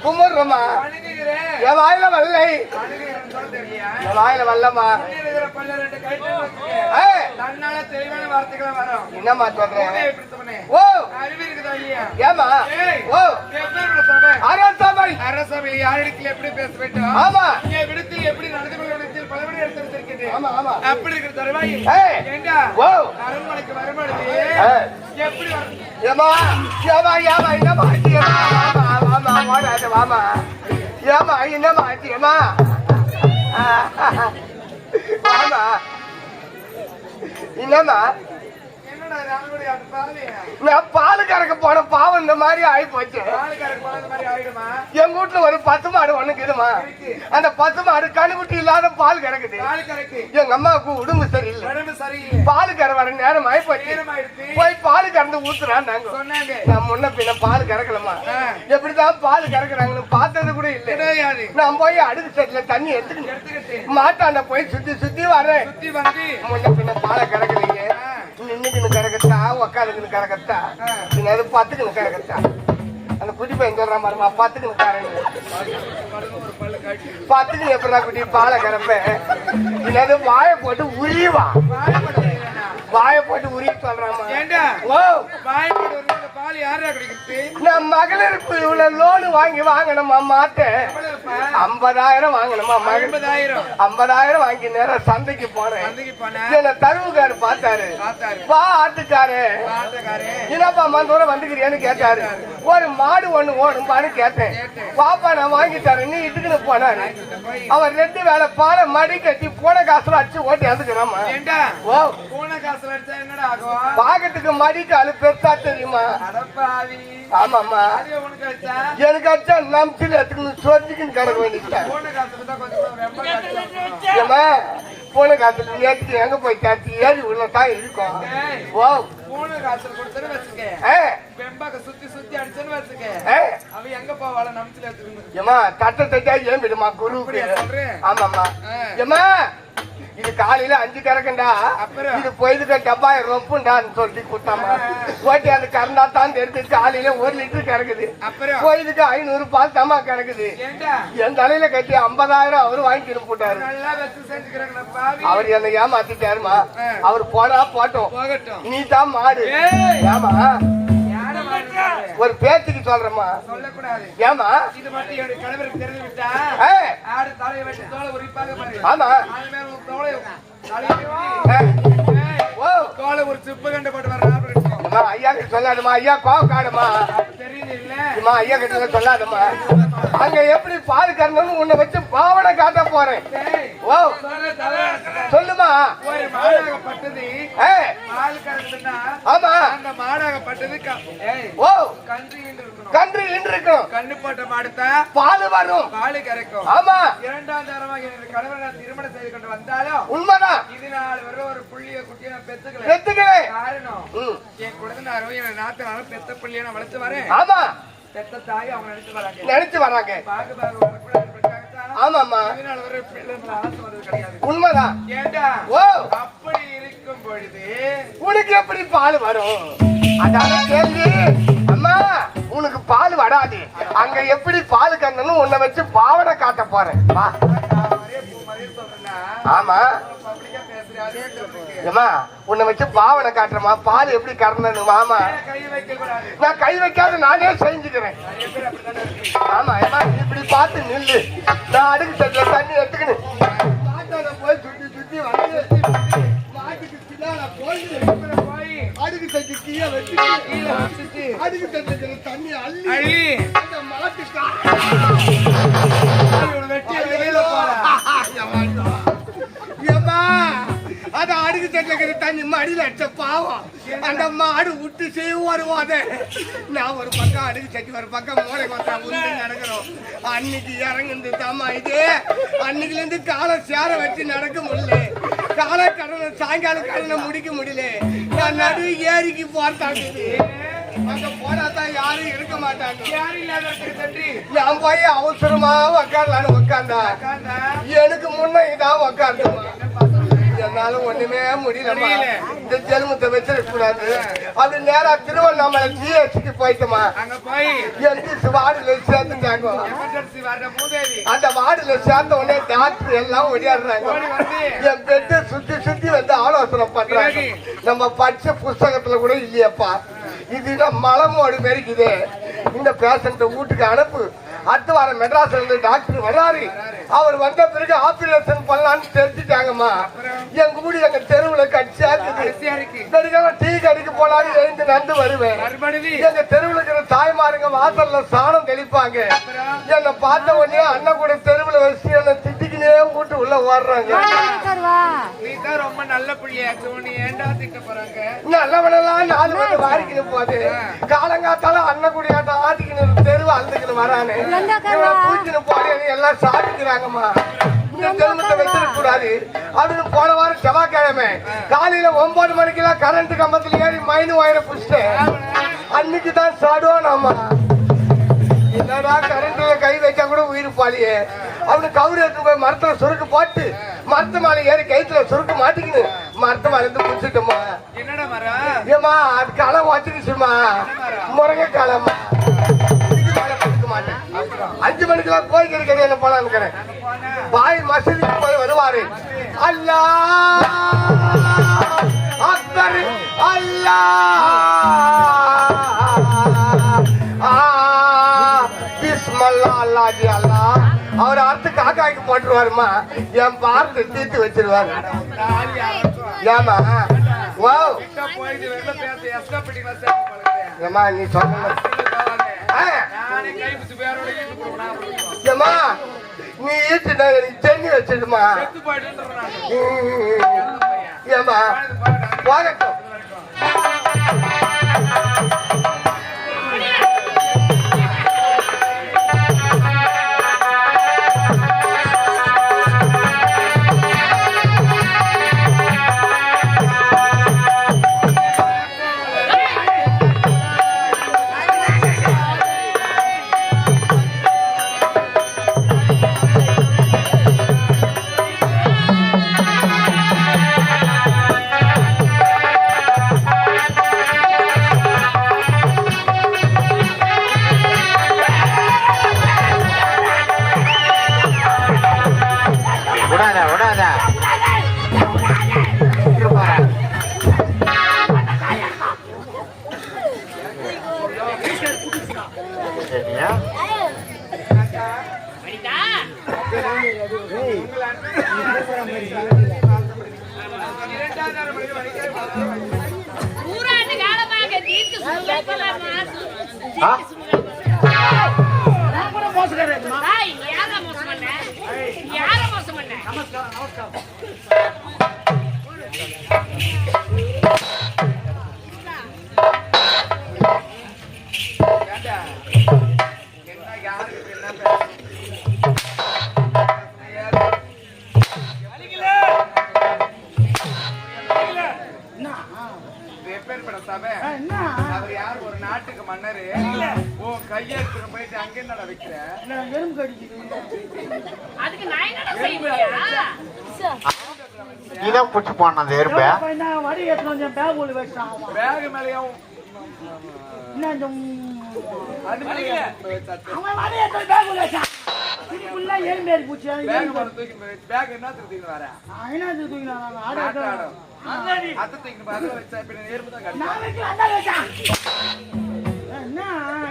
கும்பிடுறோமா என் வாயில வல்லை என் வாயில வல்லமா என்னமா சொல்றேன் ஓ ஏமா ஓ அரசபை அரசபையில் யாரிடத்தில் எப்படி பேச வேண்டும் ஆமா விடத்தில் எப்படி நடந்து கொள்ள வேண்டும் பலவரை எடுத்திருக்கிறது ஆமா ஆமா அப்படி இருக்கிற தருவாய் ஏண்டா ஓ அரண்மனைக்கு வரும்பொழுது எப்படி ஏமா ஏமா ஏமா என்னமா ஆமா வாடா வாமா ஏமா என்னமா ஏமா ஆமா என்னமா நான் பாலு கறக்க போன பாவம் இந்த மாதிரி ஆகி போச்சு. எங்க வீட்டுல ஒரு 10 மாடு ஒண்ணுக்குதுமா, அந்த 10 மாடு கண்ணுக்குட்டி இல்லாத பால் கறக்குது. எங்க அம்மாவுக்கு உடம்பு சரியில்லை, பாலு கற வர நேரம் ஆகி போச்சு. போய் பாலு கறந்து ஊத்துறான். நான் முன்ன பின்ன பால் கறக்கலமா, எப்படிதான் பால் கறக்குறாங்கன்னு பார்த்தது கூட இல்லை. நான் போய் அடுக்கு செட்ல தண்ணி எடுத்துக்கிட்டு மாட்டாண்ட போய் சுத்தி சுத்தி வரேன். முன்ன பின்ன பாலை கறக்குறீங்க, நின்னுக்குன்னு கறக்கத்தா உக்காதுக்குன்னு கறக்கத்தா அது 10க்குன்னு கறக்கத்தா. அந்த குட்டி பையன் சொல்றான் பாருமா, 10க்குன்னு காரங்க 10க்கு எப்படா குட்டி பாலை கறப்பேன். அது வாயை போட்டு உரியவா, வாயை போட்டு உரிய சொல்றாமா. நான் மகளிருக்கு இவ்வளவு லோனு வாங்கணுமா மாட்டேன். 50,000 வாங்கணுமா, 50,000 வாங்கி நேரம் சந்தைக்கு போனேன். என்ன தருவுக்காரு பார்த்தாரு, வா ஆட்டுக்காரு என்னப்பா மந்தூரம் வந்துக்கிறியான்னு கேட்டாரு. ஒரு மாடு ஒண்ணு ஓடும்பான்னு கேட்டேன். பாப்பா நான் வாங்கி தரேன் நீ இதுக்குன்னு போனாரு. அவர் 2 வேலை பாலை மடி கட்டி போன காசுல அடிச்சு ஓட்டி வந்துக்கிறாமா. பாக்கத்துக்கு மடிக்காலு பெருசா தெரியுமா? ஆமாமா, எனக்கு அடிச்சா நம்பிச்சு எடுத்துக்கணும் சொரிஞ்சுக்குன்னு கிடக்க வேண்டியது. போன காசுல ஏற்றி எங்க போய் தாத்தி ஏறி உள்ளதான் இருக்கும். ஓ சுத்தி சுத்தி அடிச்சேன்னு வச்சுக்க, அவ எங்க போவாள நம்பிச்சு எடுத்துக்கணும். தட்டை தட்டா ஏன் விடுமா குரு. ஆமாமா ஏமா, இது காலையில 5 கறக்கண்டா, இது போயிதுக்க டப்பாய் ரொப்புண்டான்னு சொல்லி கொடுத்தாமா. ஓட்டி அது கறந்தா தான் தெரிஞ்சு காலையில 1 லிட்டர் கறக்குது. போயிதுக்கு 500 பால் தாமா கறக்குது. என் தலையில கட்டி 50,000 அவரு வாங்கி போட்டாரு. அவர் என்ன ஏமாத்திட்டாருமா. அவர் போனா போட்டோம், நீ தான் மாடு. ஏமா ஒரு பேச்சுக்கு சொல்றமா, ஏமா இது மட்டும் என்னுடைய கணவருக்கு தெரிந்து விட்டா ஆடு தலையை வெட்டி தோலை உரிப்பாக பாரு. ஆமா தோலை ஒரு சிப்ப கண்டு போட்டு வர ஐயா கிட்ட சொல்லாதுமா. ஐயா கோவக்காடுமா தெரியுது ஐயா கிட்ட சொல்லாதுமா. அங்க எப்படி பால் கறந்து உன்னை வச்சு பாவனை காட்ட போறேன். ஓ சொல்லுமா. ஒரு மாடாகப்பட்டது பால் கறந்துன்னா, ஆமா அந்த மாடாகப்பட்டது ஓ கன்று இருக்கணும். கண்ணு போட்ட மாடுத்தா பால் வரும், பால் கறக்கும். ஆமா 2ஆம் தரமாக கணவன் நான் திருமணம் செய்து கொண்டு வந்தாலும் உண்மைதான். இதனால வர ஒரு புள்ளிய குட்டியை பெத்துக்கல காரணம் என் குழந்தைனாரும் என் நாத்தனாரும் பெத்த புள்ளிய நான் வளர்த்து வரேன். ஆமா பெத்த தாய் அவங்க நினைச்சு வராங்க. ஆமாமா இதனால வர பிள்ளை ஆசை வருது கிடையாது. உண்மைதான். ஏண்டா ஓ அப்படி இருக்கும் கறக்கும் பொழுது உனக்கு எப்படி பால் வரும்? அதான கேள்வி. அம்மா உனக்கு பால் வராது, அங்க எப்படி பால் கண்ணணும் உன்னை வச்சு பாவனை காட்ட போறேன். வா. ஆமா ஏமா உன்னை வச்சு பாவனை காட்டுறமா, பால் எப்படி கறந்தணும். ஆமா நான் கை வைக்காத நானே செஞ்சுக்கிறேன். ஆமா ஏமா இப்படி பார்த்து நில்லு, நான் அடுக்கு தட்டுல தண்ணி எடுத்துக்கணும். போய் சுத்தி சுத்தி வந்து மாட்டுக்கு பின்னால போய் அடுக்கு தட்டு கீழே வச்சுட்டு அடுக்கு தட்டுக்கிற தண்ணி அள்ளி அந்த மாட்டுக்கு அத அடுக்கு தட்டுக்கிற தண்ணி மடியில அடிச்ச பாவம் அந்த மாடு விட்டு செய்வாருவாத. நான் ஒரு பக்கம் அடுக்கு தட்டி ஒரு பக்கம் மூளை கொத்தா உண்டு நடக்கிறோம். அன்னைக்கு இறங்குந்து தாமா இது அன்னைக்குல இருந்து காலை சேர வச்சு நடக்க முடியல. காலை கடனை சாயங்கால கடனை முடிக்க முடியல. நான் நடு ஏரிக்கு போறாங்க. அங்க போனாதான் யாரும் இருக்க மாட்டாங்க. யாரும் இல்லாத நான் போய் அவசரமா உக்காரலான்னு உக்காந்தா எனக்கு முன்ன இதான் உக்காந்துமா. என்னால ஒண்ணுமே முடியலமா. இந்த ஜென்மத்தை வச்சிருக்க கூடாது. அது நேரா திருவண்ணாமலை ஜிஹெச்சுக்கு போயிட்டுமா. அங்க போய் எந்த வார்டுல சேர்த்துட்டாங்க. அந்த வார்டுல சேர்ந்த உடனே டாக்டர் எல்லாம் ஒடியாடுறாங்க. என் பெட்டு சுத்தி சுத்தி வந்து ஆலோசனை பண்றாங்க. நம்ம படிச்ச புஸ்தகத்துல கூட இல்லையப்பா. இதுதான் மலமோடு மெரிக்குது. இந்த பேஷண்ட வீட்டுக்கு அனுப்பு. அடுத்த வாரம் மெட்ராஸ்ல இருந்து டாக்டர் வர்றாரு. அவர் வந்த பிறகு ஆபரேஷன் பண்ணலான்னு தெரிஞ்சுட்டாங்கம்மா. எங்க ஊடி எங்க தெருவுல கட்சியா டீ கடைக்கு போனாலும் எழுந்து நந்து வருவேன். எங்க தெருவுல இருக்கிற தாய்மாருங்க வாசல்ல சாணம் தெளிப்பாங்க. என்னை பார்த்த உடனே அண்ணன் கூட தெருவுல வச்சு என்ன திட்டிக்கினே வீட்டு உள்ள ஓடுறாங்க. நீதான் ரொம்ப நல்ல பிள்ளையாச்சு, நீ ஏண்டா திட்ட போறாங்க? நல்லவனெல்லாம் 4 பேர் வாரிக்கணும் போது காலங்காத்தால அண்ணன் கூட ஆட்டிக்கணும் தெருவு அழுதுக்கணும் வரானு எல்லாம் சாப்பிட்டுக்கிறாங்கம்மா. இந்த தெருமத்தை வச்சிருக்க கூடாது. அப்படின்னு போன வாரம் செவ்வாய்க்கிழமை காலையில 9 மணிக்கெல்லாம் கரண்ட் கம்பத்துல ஏறி மைனு வாயில புடிச்சிட்டேன். அன்னைக்குதான் சாடுவானாமா. என்னடா கரண்ட்ல கை வைக்க கூட உயிர் பாலியே. அவனு கவுரு எடுத்து போய் மரத்துல சுருக்கு போட்டு மரத்து மேல ஏறி கைத்துல சுருக்கு மாட்டிக்கணும். மரத்து மேல இருந்து புடிச்சிட்டோமா. என்னடா மரம்? ஏமா அது களம் வச்சுக்கிச்சுமா. முருங்கை களமா. 5 மணிக்கெல்லாம் கோயிலுக்கு இருக்கிறது என்ன போல இருக்கிறேன். பாய் மசூதிக்கு போய் வருவாரு. அல்லாஹ் அக்பர் அல்லாஹ் பிஸ்மில்லாஹ் அல்லாஹ் அல்லாஹ். அவர் அடுத்து காக்காய்க்கு போட்டுருவாருமா. என் பார்த்து தீர்த்து வச்சிருவாரு. ஏமா ஏமா நீ சொன்ன நீ ஈட்டுனா சென்னி வச்சிடுமா. ஏமா போகட்டும். ஒரு நாட்டுக்கு மன்னரு கையெழுத்து போயிட்டு அங்க என்ன வைக்கிற அதுக்கு நான் என்ன செய்ய நீதான் புடிச்சு போன அந்த எறும்ப வடி ஏற்ற கொஞ்சம் பேக் ஒளி வச்சான் பேக் மேலயும் என்ன அது மேல அவன் வடி ஏற்ற பேக் ஒளி வச்சான் ஃபுல்லா ஏன் பேர் பூச்சி பேக் மர தூக்கி பேக் என்ன தூக்கிட்டு வர என்ன தூக்கினா ஆட ஆடம் அத தூக்கிட்டு பாரு வச்சா இப்ப எறும்பு தான் கட்ட நான் வைக்க அந்த வச்சான் என்ன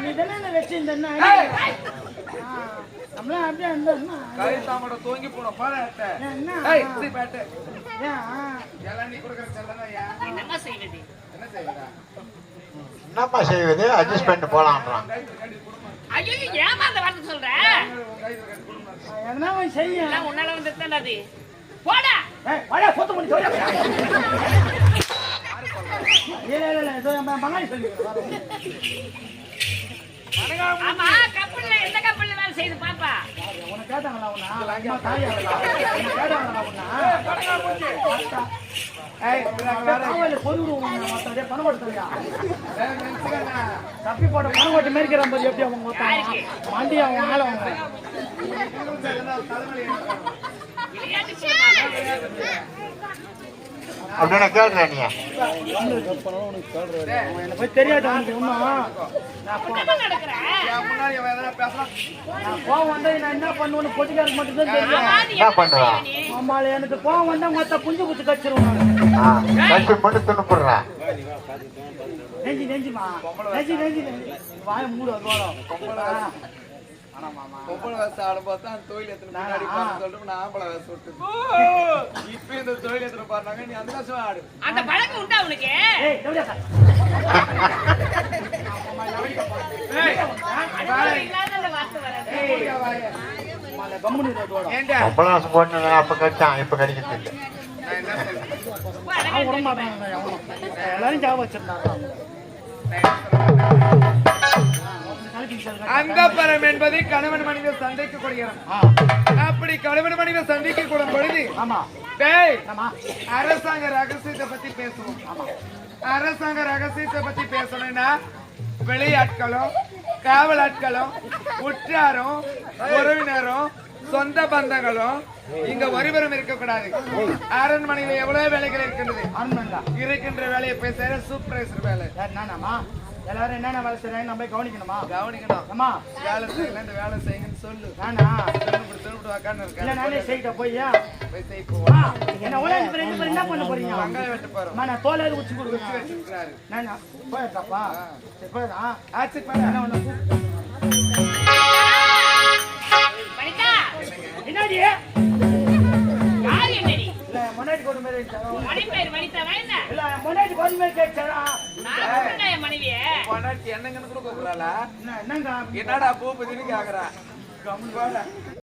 நீ தானே வெச்சி இந்த என்ன நம்மள அப்படியே அந்த கை தாமட தூங்கி போன பாரு என்ன ஏய் சீ பாட்டு ஏன் எல்லாம் நீ கொடுக்கற செல்லனா என்னமா செய்வது என்ன செய்யறா என்னப்பா செய்வது அட்ஜஸ்ட் பண்ணிட்டு போலான்றான் ஐயோ ஏமா அந்த வார்த்தை சொல்ற எதனா ஒன்று செய்ய எல்லாம் உன்னால வந்து அது போடா வாடா சொத்து பண்ணி சொல்ல இல்ல இதோ மங்காளி சொல்லி ஆமா கப்பல்ல எந்த கப்பல்ல வேலை செய்யுது பாப்பா உனக்கு கேட்டாங்களா உன்ன அம்மா தாயா கேட்டாங்களா உன்ன ஏய் வேற காவல பொதுவுடுவோம் மத்ததே பணம் கொடுத்தறியா தப்பி போட பணம் கொட்டி மேய்க்கிற மாதிரி எப்படி அவங்க ஒருத்தாங்க மாண்டி அவங்க ஆள அவங்க விளையாட்டு செய்யமா அப்படின்னா கேளுங்க நீ எனக்கு போய் தெரியாது அவனுக்கு ஒன்றும் என்ன நடக்குற முன்னாடி அவன் எதனா பேசலாம் நான் கோவம் வந்தா நான் என்ன பண்ணுவேன்னு பொட்டிக்காருக்கு மட்டும்தான் தெரியும் ஆமா நீ என்ன என்ன பண்ணுவா? செய்வ நீ ஆமால எனக்கு கோவம் வந்தா மொத்த குஞ்சு குத்து கச்சிருவோம் கட்சி மட்டும் துணுப்புடுறேன் நெஞ்சுமா நெஞ்சு வாய மூடு அதோட பொம்பளை வேச ஆடும்போது அந்த தொழில் எத்தனை முன்னாடி பாருன்னு சொல்லிட்டு நான் ஆம்பளை வேச விட்டு இப்ப இந்த தொழில் எத்தனை பாருனாங்க நீ அந்த வேசம் ஆடு அந்த பழக்கம் உண்டா உனக்கு ஏய் டவுடியா சார் அது இல்லாத அந்த வார்த்தை வராது மால கம்முனு அதோட ஏண்டா ஒப்பலாசம் போட்டு அப்ப கடிச்சான் இப்ப கடிக்கிறது இல்லை நான் என்ன சொல்றேன் ரொம்ப அழகா அவன் விட மாட்டாங்க எல்லாரும் ஜாபம் வச்சிருந்தாங்க அங்கப்பரம் என்பது கணவன் மனித சண்டைக்கு கொடுக்கிறான் அப்படி கணவன் மனித சண்டைக்கு கூடும் பொழுது ஆமா டேய் ஆமா அரசாங்க ரகசியத்தை பத்தி பேசுவோம் அரசாங்க ரகசியத்தை பத்தி பேசணும்னா வெளியாட்களும் காவல் ஆட்களும் உற்றாரும் உறவினரும் சொந்த பந்தங்களும் இங்க ஒருவரும் இருக்கக்கூடாது அரண்மனையில எவ்வளவு வேலைகள் இருக்கின்றது ஆன்மண்டா இருக்கின்ற வேலையை போய் செய்யற சூப்பர்வைசர் வேலை என்னமா எல்லாரும் என்னென்ன வேலை செய்றாங்க நம்ம போய் கவனிக்கணுமா கவனிக்கணும் அம்மா வேலை செய்யல இந்த வேலை செய்யுங்கன்னு சொல்லு நானா திரும்ப உக்காந்து இல்ல இருக்கேன் நானே செய்யிட்ட போய் போய் செய் போவோம் என்ன உள்ள ரெண்டு பேரும் என்ன பண்ண போறீங்க வெங்காயம் வெட்ட போறோம் அம்மா, நான் தோலை உச்சி கொடுக்குறேன் வச்சிருக்காரு நானா போயிட்டாப்பா சரி போயிடா ஆச்சு பண்ண என்ன ஒண்ணு வனிதா என்னடி யார் என்னடி இல்ல முன்னாடி கொண்டு மாதிரி இருந்துச்சா? மணி பேர் வனிதா வேணா இல்ல முன்னாடி கொண்டு மாதிரி கேட்கறா நான் சொன்னேன் என் மனைவியே பொண்டாட்டி என்னங்கன்னு கூட கூப்பிடுறாளா என்னங்க என்னடா பூ பதினு கேக்குறா கம்மி